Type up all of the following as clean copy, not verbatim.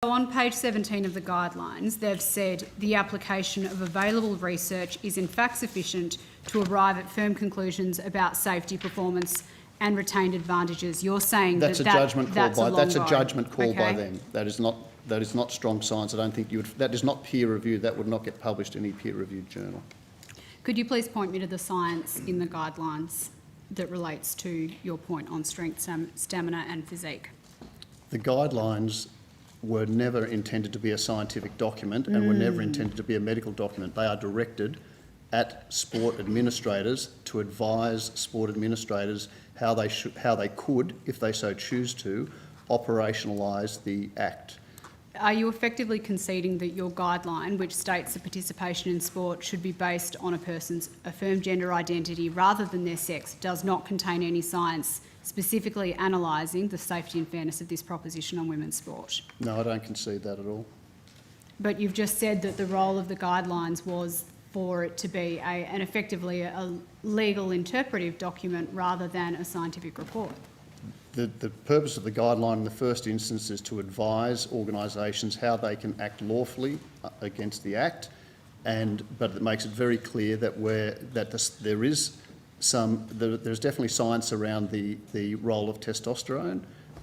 So on page 17 of the guidelines, they've said the application of available research is in fact sufficient to arrive at firm conclusions about safety, performance and retained advantages. You're saying that's a judgment call by them. That is not strong science. I don't think you would. That is not peer reviewed. That would not get published in any peer reviewed journal. Could you please point me to the science in the guidelines that relates to your point on strength, stamina and physique? The guidelines were never intended to be a scientific document and were never intended to be a medical document. They are directed at sport administrators to advise sport administrators how they could, if they so choose to, operationalise the Act. Are you effectively conceding that your guideline, which states that participation in sport should be based on a person's affirmed gender identity rather than their sex, does not contain any science specifically analysing the safety and fairness of this proposition on women's sport? No, I don't concede that at all. But you've just said that the role of the guidelines was for it to be effectively a legal interpretive document rather than a scientific report. The purpose of the guideline in the first instance is to advise organisations how they can act lawfully against the Act, but it makes it very clear that there's definitely science around the role of testosterone.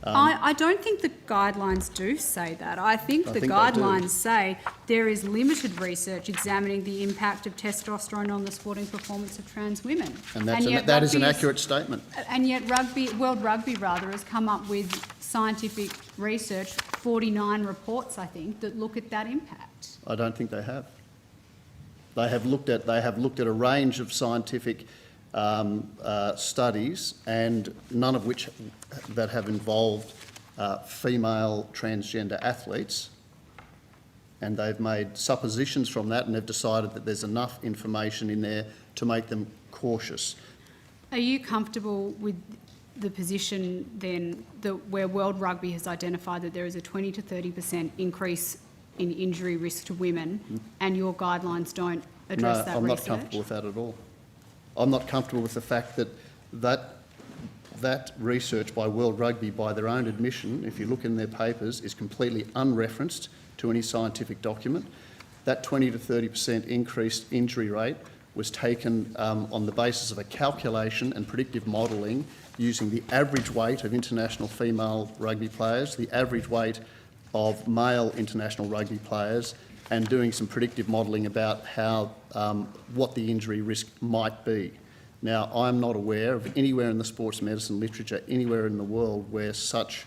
I don't think the guidelines do say that. I think the guidelines say there is limited research examining the impact of testosterone on the sporting performance of trans women. And that is an accurate statement. And yet World Rugby has come up with scientific research, 49 reports, I think, that look at that impact. I don't think they have. They have looked at a range of scientific studies, and none of which that have involved female transgender athletes, and they've made suppositions from that, and they've decided that there's enough information in there to make them cautious. Are you comfortable with the position then that where World Rugby has identified that there is a 20 to 30% increase in injury risk to women, and your guidelines don't address that research? No, I'm not comfortable with that at all. I'm not comfortable with the fact that research by World Rugby, by their own admission, if you look in their papers, is completely unreferenced to any scientific document. That 20 to 30% increased injury rate was taken on the basis of a calculation and predictive modelling using the average weight of international female rugby players, the average weight of male international rugby players, and doing some predictive modelling about what the injury risk might be. Now, I'm not aware of anywhere in the sports medicine literature, anywhere in the world, where such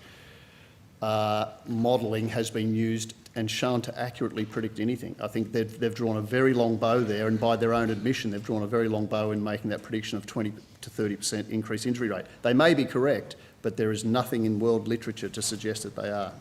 modelling has been used and shown to accurately predict anything. I think they've drawn a very long bow there, and by their own admission, they've drawn a very long bow in making that prediction of 20 to 30% increased injury rate. They may be correct, but there is nothing in world literature to suggest that they are.